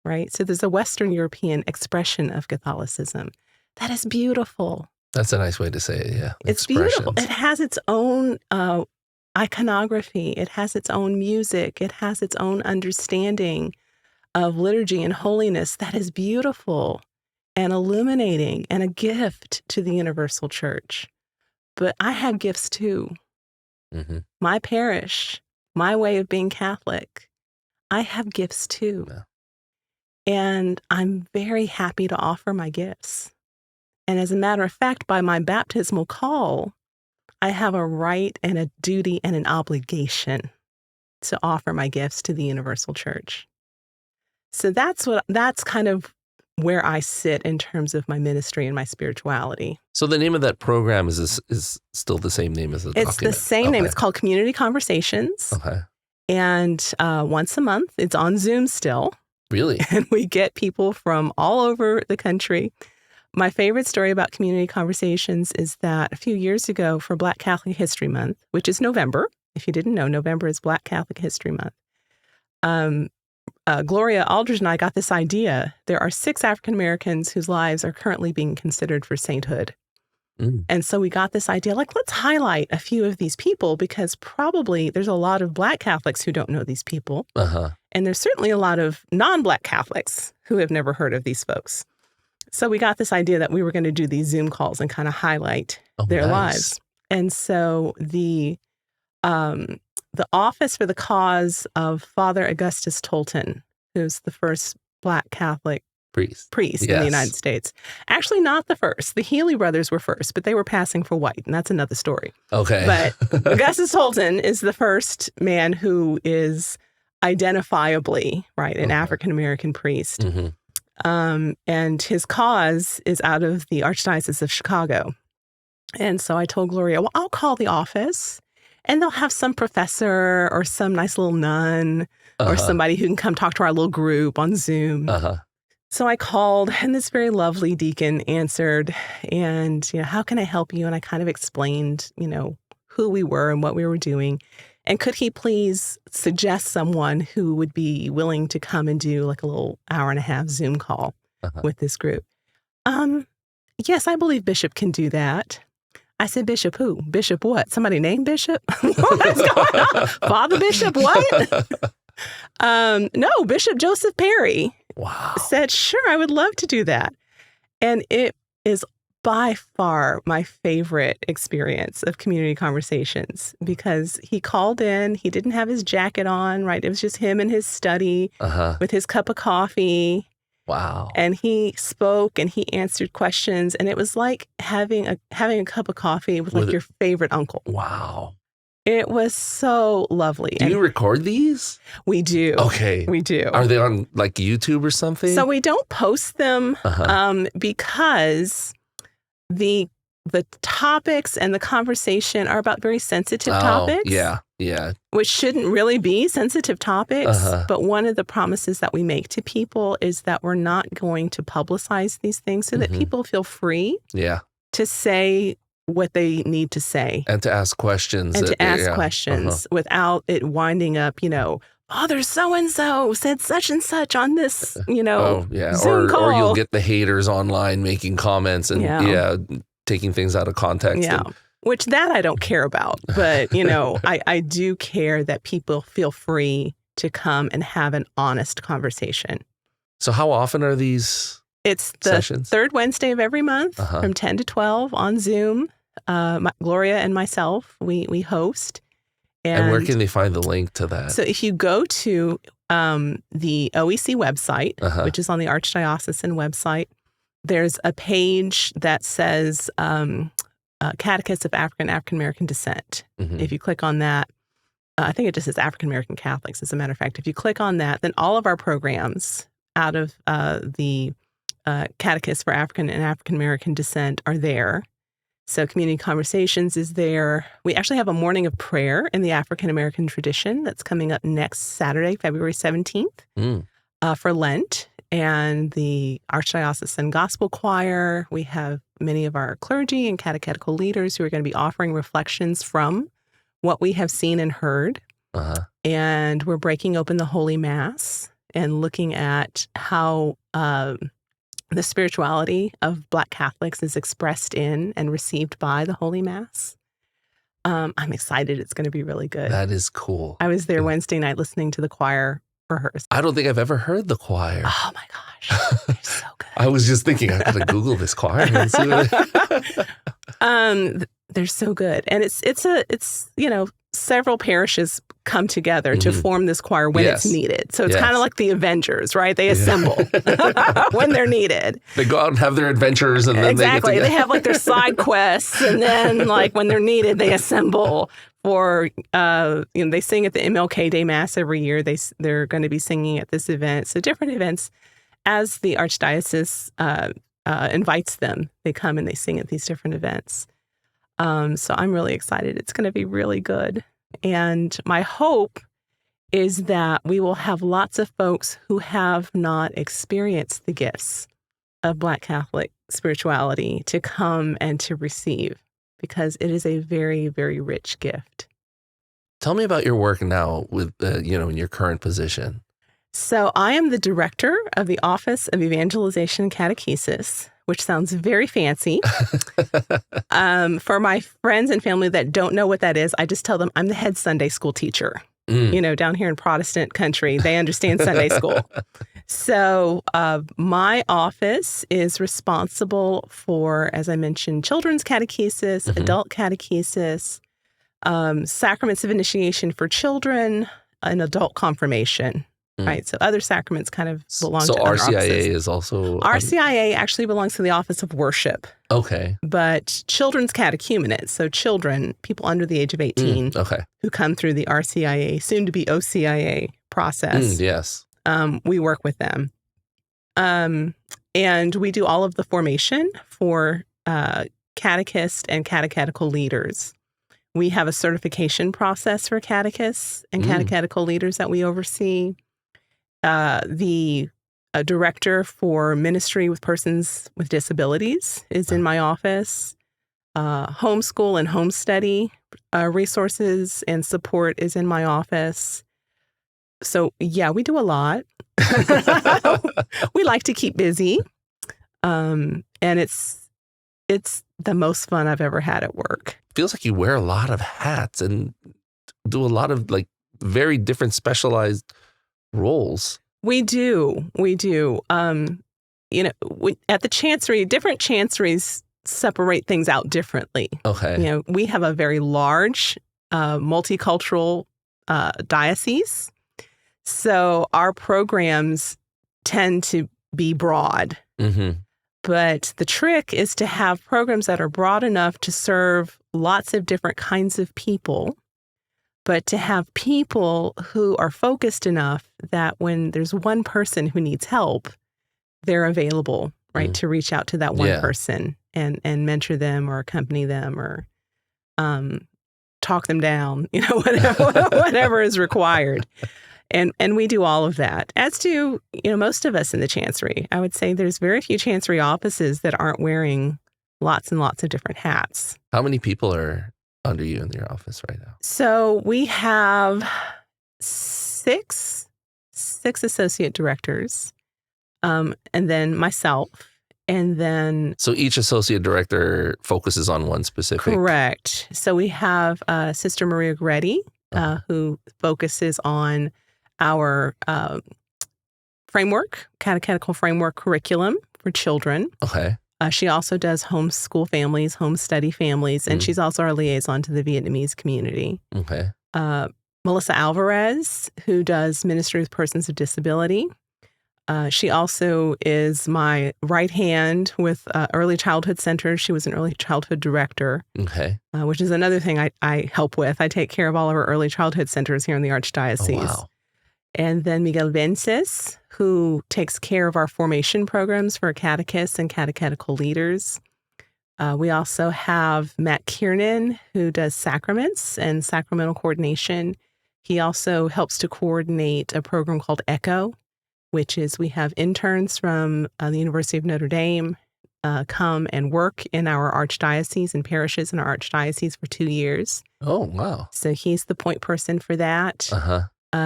right? So there's a Western European expression of Catholicism that is beautiful. That's a nice way to say it, yeah. It's beautiful. It has its own iconography. It has its own music. It has its own understanding of liturgy and holiness that is beautiful and illuminating and a gift to the universal church. But I have gifts too. My parish, my way of being Catholic, I have gifts too. Yeah. And I'm very happy to offer my gifts. And as a matter of fact, by my baptismal call, I have a right and a duty and an obligation to offer my gifts to the universal church. So that's kind of where I sit in terms of my ministry and my spirituality. So the name of that program is still the same name as the document? It's the same name. It's called Community Conversations. Okay. And once a month, it's on Zoom still. Really? And we get people from all over the country. My favorite story about Community Conversations is that a few years ago for Black Catholic History Month, which is November, if you didn't know, November is Black Catholic History Month. Gloria Aldridge and I got this idea. There are 6 African Americans whose lives are currently being considered for sainthood. And so we got this idea, let's highlight a few of these people because probably there's a lot of Black Catholics who don't know these people. And there's certainly a lot of non-Black Catholics who have never heard of these folks. So we got this idea that we were going to do these Zoom calls and kind of highlight their lives. And so the Office for the Cause of Father Augustus Tolton, who's the first Black Catholic priest in the United States. Actually, not the first. The Healy brothers were first, but they were passing for white, and that's another story. Okay. But Augustus Tolton is the first man who is identifiably, right, an African-American priest. And his cause is out of the Archdiocese of Chicago. And so I told Gloria, well, I'll call the office and they'll have some professor or some nice little nun or somebody who can come talk to our little group on Zoom. So I called and this very lovely deacon answered and, how can I help you? And I kind of explained, who we were and what we were doing. And could he please suggest someone who would be willing to come and do a little hour-and-a-half Zoom call with this group? Yes, I believe Bishop can do that. I said, Bishop who? Bishop what? Somebody named Bishop? What's going on? Father Bishop what? No, Bishop Joseph Perry said, sure, I would love to do that. And it is by far my favorite experience of Community Conversations because he called in, he didn't have his jacket on, right? It was just him in his study with his cup of coffee. Wow. And he spoke and he answered questions. And it was like having a cup of coffee with your favorite uncle. Wow. It was so lovely. Do you record these? We do. Okay. We do. Are they on YouTube or something? So we don't post them because the topics and the conversation are about very sensitive topics. Yeah. Which shouldn't really be sensitive topics. But one of the promises that we make to people is that we're not going to publicize these things so that people feel free to say what they need to say. And to ask questions. Without it winding up, Father so-and-so said such and such on this, Zoom call. Or you'll get the haters online making comments and taking things out of context. Yeah. Which that I don't care about. But, I do care that people feel free to come and have an honest conversation. So how often are these It's the sessions? third Wednesday of every month from 10 to 12 on Zoom. Gloria and myself, we host. And where can they find the link to that? So if you go to the OEC website, which is on the Archdiocesan website, there's a page that says Catechesis of African American Descent. If you click on that, I think it just says African American Catholics, as a matter of fact. If you click on that, then all of our programs out of the Catechesis for African and African American Descent are there. So Community Conversations is there. We actually have a morning of prayer in the African American tradition that's coming up next Saturday, February 17th for Lent. And the Archdiocesan Gospel Choir. We have many of our clergy and catechetical leaders who are going to be offering reflections from what we have seen and heard. And we're breaking open the Holy Mass and looking at how the spirituality of Black Catholics is expressed in and received by the Holy Mass. I'm excited. It's going to be really good. That is cool. I was there Wednesday night listening to the choir rehearse. I don't think I've ever heard the choir. Oh my gosh, they're so good. I was just thinking, I gotta Google this choir and see what they're so good, and it's several parishes come together to form this choir when it's needed. So it's kind of like the Avengers, right? They assemble when they're needed. They go out and have their adventures, and then they have like their side quests, and then like when they're needed, they assemble. For they sing at the MLK Day Mass every year. They're going to be singing at this event. So different events, as the Archdiocese invites them, they come and they sing at these different events. So I'm really excited. It's going to be really good. And my hope is that we will have lots of folks who have not experienced the gifts of Black Catholic spirituality to come and to receive, because it is a very, very rich gift. Tell me about your work now with, in your current position. So I am the director of the Office of Evangelization and Catechesis, which sounds very fancy. For my friends and family that don't know what that is, I just tell them I'm the head Sunday school teacher. Down here in Protestant country, they understand Sunday school. So my office is responsible for, as I mentioned, children's catechesis, adult catechesis, sacraments of initiation for children, and adult confirmation. Right. So other sacraments kind of belong to other RCIA offices. is also... RCIA actually belongs to the Office of Worship. Okay. But children's catechumenates, so children, people under the age of 18, who come through the RCIA, soon to be OCIA process. Yes. We work with them. And we do all of the formation for catechist and catechetical leaders. We have a certification process for catechists and catechetical leaders that we oversee. The director for ministry with persons with disabilities is in my office. Homeschool and home study resources and support is in my office. So, yeah, we do a lot. We like to keep busy. And it's the most fun I've ever had at work. Feels like you wear a lot of hats and do a lot of very different specialized roles. We do. At the chancery, different chanceries separate things out differently. Okay. We have a very large multicultural diocese. So our programs tend to be broad. But the trick is to have programs that are broad enough to serve lots of different kinds of people, but to have people who are focused enough that when there's one person who needs help, they're available, right, to reach out to that one person and mentor them or accompany them or talk them down, whatever is required. And we do all of that, as do, most of us in the Chancery. I would say there's very few Chancery offices that aren't wearing lots and lots of different hats. How many people are under you in your office right now? So we have six associate directors, and then myself, and then... So each associate director focuses on one specific... Correct. So we have Sister Maria Gretti, who focuses on our catechetical framework curriculum for children. Okay. She also does homeschool families, home study families, and she's also our liaison to the Vietnamese community. Okay. Melissa Alvarez, who does ministry with persons with disability. She also is my right hand with Early Childhood Center. She was an early childhood director, Okay. Which is another thing I help with. I take care of all of our early childhood centers here in the Archdiocese. Oh, wow. And then Miguel Vences, who takes care of our formation programs for catechists and catechetical leaders. We also have Matt Kiernan, who does sacraments and sacramental coordination. He also helps to coordinate a program called ECHO, which is we have interns from the University of Notre Dame come and work in our archdiocese and parishes in our archdiocese for 2 years. Oh, wow. So he's the point person for that. Uh-huh.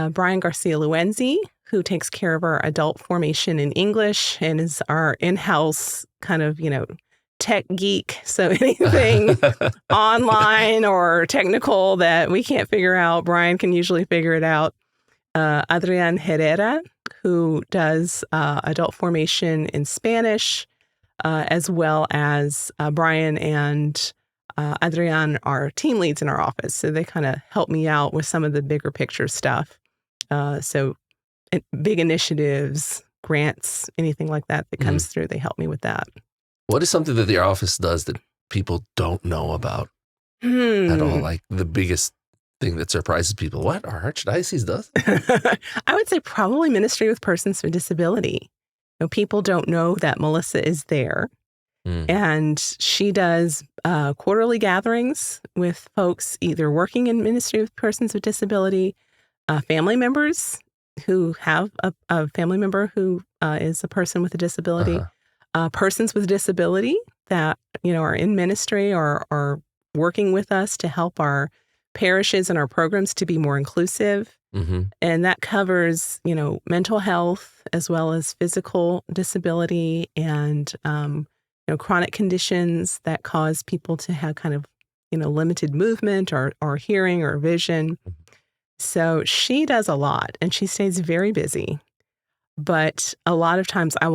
Brian Garcia Luenzi, who takes care of our adult formation in English and is our in-house kind of, tech geek. So anything online or technical that we can't figure out, Brian can usually figure it out. Adrian Herrera, who does adult formation in Spanish, as well as Brian and Adrian are team leads in our office. So they kind of help me out with some of the bigger picture stuff. So big initiatives, grants, anything like that comes through, they help me with that. What is something that your office does that people don't know about at all? Like the biggest thing that surprises people? What? Our archdiocese does? I would say probably ministry with persons with disability. People don't know that Melissa is there. And she does quarterly gatherings with folks either working in ministry with persons with disability, family members who have a family member who is a person with a disability, persons with disability that are in ministry or are working with us to help our parishes and our programs to be more inclusive. And that covers, mental health as well as physical disability and chronic conditions that cause people to have kind of, limited movement or hearing or vision. So she does a lot and she stays very busy. But a lot of times I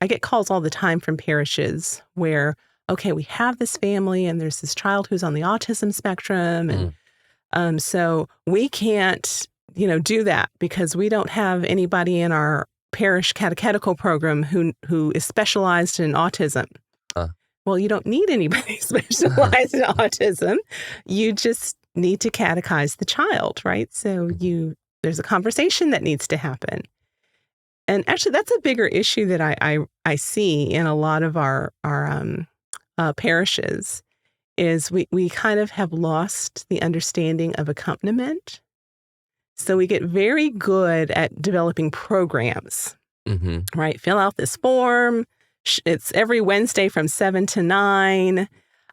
get calls all the time from parishes where, okay, we have this family and there's this child who's on the autism spectrum. And so we can't, do that because we don't have anybody in our parish catechetical program who is specialized in autism. Well, you don't need anybody specialized in autism. You just need to catechize the child, right? So there's a conversation that needs to happen. And actually, that's a bigger issue that I see in a lot of our parishes is we kind of have lost the understanding of accompaniment. So we get very good at developing programs, right? Fill out this form. It's every Wednesday from 7 to 9,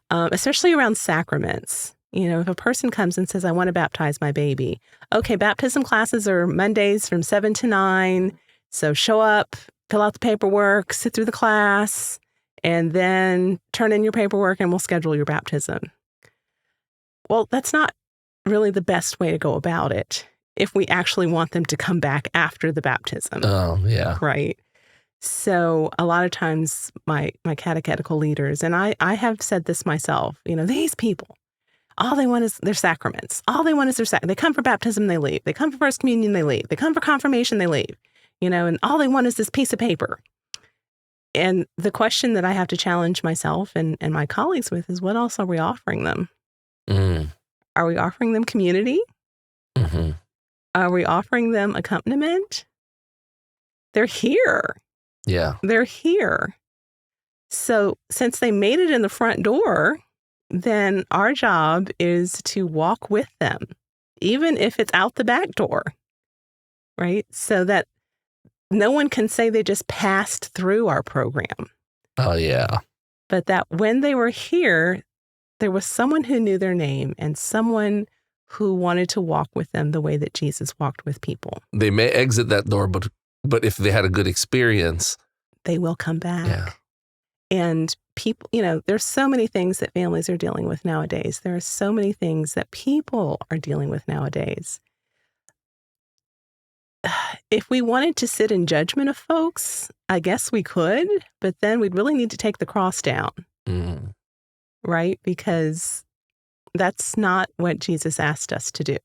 especially around sacraments. If a person comes and says, I want to baptize my baby. Okay, baptism classes are Mondays from 7 to 9. So show up, fill out the paperwork, sit through the class, and then turn in your paperwork and we'll schedule your baptism. Well, that's not really the best way to go about it if we actually want them to come back after the baptism. Oh, yeah. Right. So a lot of times my catechetical leaders, and I have said this myself, these people, all they want is their sacraments. All they want is their sacraments. They come for baptism, they leave. They come for First Communion, they leave. They come for confirmation, they leave. And all they want is this piece of paper. And the question that I have to challenge myself and my colleagues with is, what else are we offering them? Are we offering them community? Are we offering them accompaniment? They're here. Yeah. They're here. So since they made it in the front door, then our job is to walk with them, even if it's out the back door, right? So that no one can say they just passed through our program. Oh, yeah. But that when they were here, there was someone who knew their name and someone who wanted to walk with them the way that Jesus walked with people. They may exit that door, but if they had a good experience, they will come back. Yeah. And people, there's so many things that families are dealing with nowadays. There are so many things that people are dealing with nowadays. if we wanted to sit in judgment of folks, I guess we could, but then we'd really need to take the cross down, right? Because that's not what Jesus asked us to do.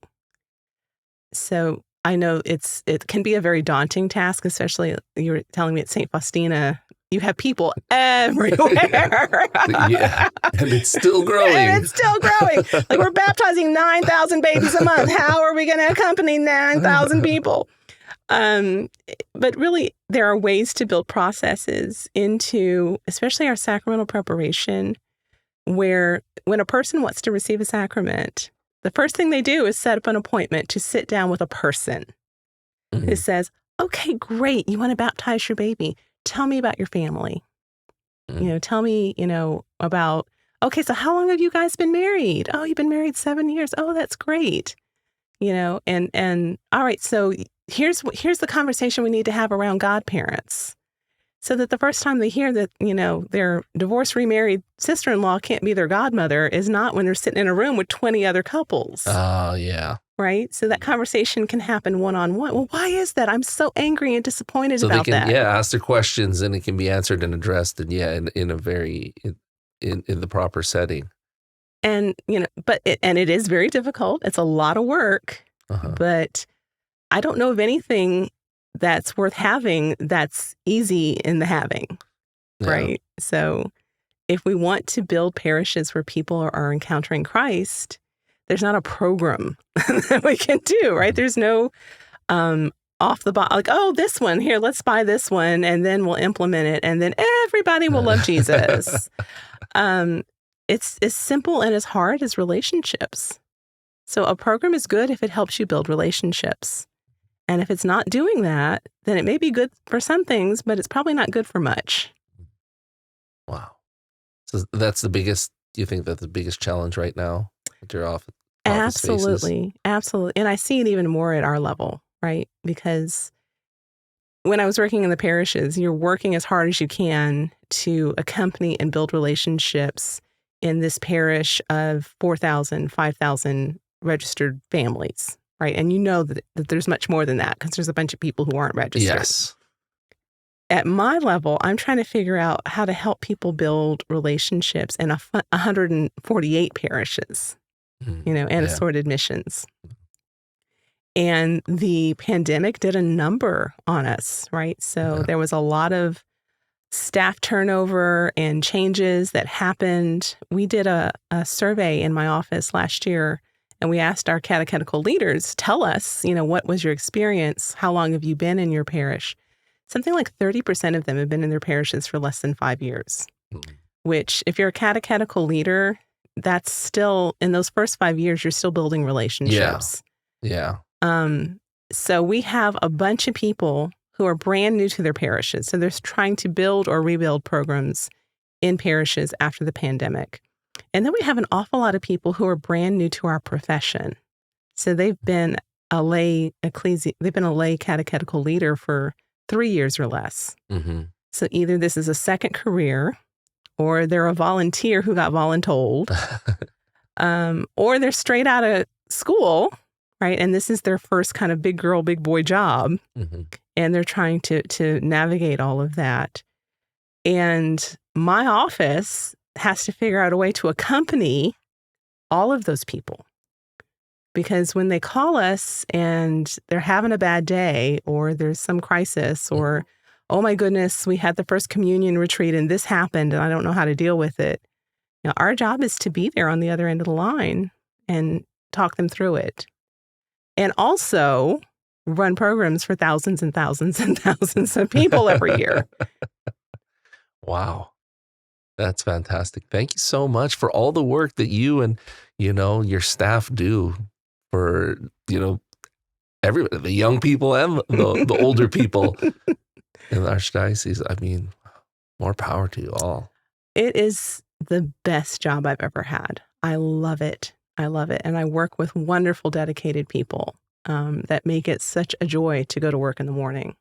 So I know it can be a very daunting task, especially you were telling me at St. Faustina, you have people everywhere. Yeah, and it's still growing. And it's still growing. Like we're baptizing 9,000 babies a month. How are we going to accompany 9,000 people? But really, there are ways to build processes into, especially our sacramental preparation, where when a person wants to receive a sacrament, the first thing they do is set up an appointment to sit down with a person who says, okay, great, you want to baptize your baby. Tell me about your family. Tell me, about, okay, so how long have you guys been married? Oh, you've been married 7 years. Oh, that's great. And all right, so here's the conversation we need to have around godparents. So that the first time they hear that, their divorced, remarried sister-in-law can't be their godmother is not when they're sitting in a room with 20 other couples. Oh, yeah. Right? So that conversation can happen one-on-one. Well, why is that? I'm so angry and disappointed about that. So they can, ask their questions and it can be answered and addressed and, in a very, in the proper setting. And, but it is very difficult. It's a lot of work, but I don't know of anything that's worth having that's easy in the having, right? So if we want to build parishes where people are encountering Christ, there's not a program that we can do, right? There's no off the box, like, oh, this one, here, let's buy this one, and then we'll implement it, and then everybody will love Jesus. It's as simple and as hard as relationships. So a program is good if it helps you build relationships. And if it's not doing that, then it may be good for some things, but it's probably not good for much. Wow. So that's do you think that's the biggest challenge right now at your office? Absolutely. Absolutely. And I see it even more at our level, right? Because when I was working in the parishes, you're working as hard as you can to accompany and build relationships in this parish of 4,000, 5,000 registered families. Right. And that there's much more than that because there's a bunch of people who aren't registered. Yes. At my level, I'm trying to figure out how to help people build relationships in 148 parishes, and assorted missions. And the pandemic did a number on us, right? So there was a lot of staff turnover and changes that happened. We did a survey in my office last year. And we asked our catechetical leaders, tell us, what was your experience? How long have you been in your parish? Something like 30% of them have been in their parishes for less than 5 years, which if you're a catechetical leader, that's still, in those first 5 years, you're still building relationships. Yeah. So we have a bunch of people who are brand new to their parishes. So they're trying to build or rebuild programs in parishes after the pandemic. And then we have an awful lot of people who are brand new to our profession. So they've been a lay catechetical leader for 3 years or less. So either this is a second career, or they're a volunteer who got voluntold, or they're straight out of school, right? And this is their first kind of big girl, big boy job. And they're trying to navigate all of that. And my office has to figure out a way to accompany all of those people. Because when they call us and they're having a bad day or there's some crisis or, oh my goodness, we had the first communion retreat and this happened and I don't know how to deal with it. Our job is to be there on the other end of the line and talk them through it. And also run programs for thousands and thousands and thousands of people every year. Wow. That's fantastic. Thank you so much for all the work that you and, your staff do for, everybody, the young people and the older people in the Archdiocese. I mean, more power to you all. It is the best job I've ever had. I love it. And I work with wonderful, dedicated people that make it such a joy to go to work in the morning.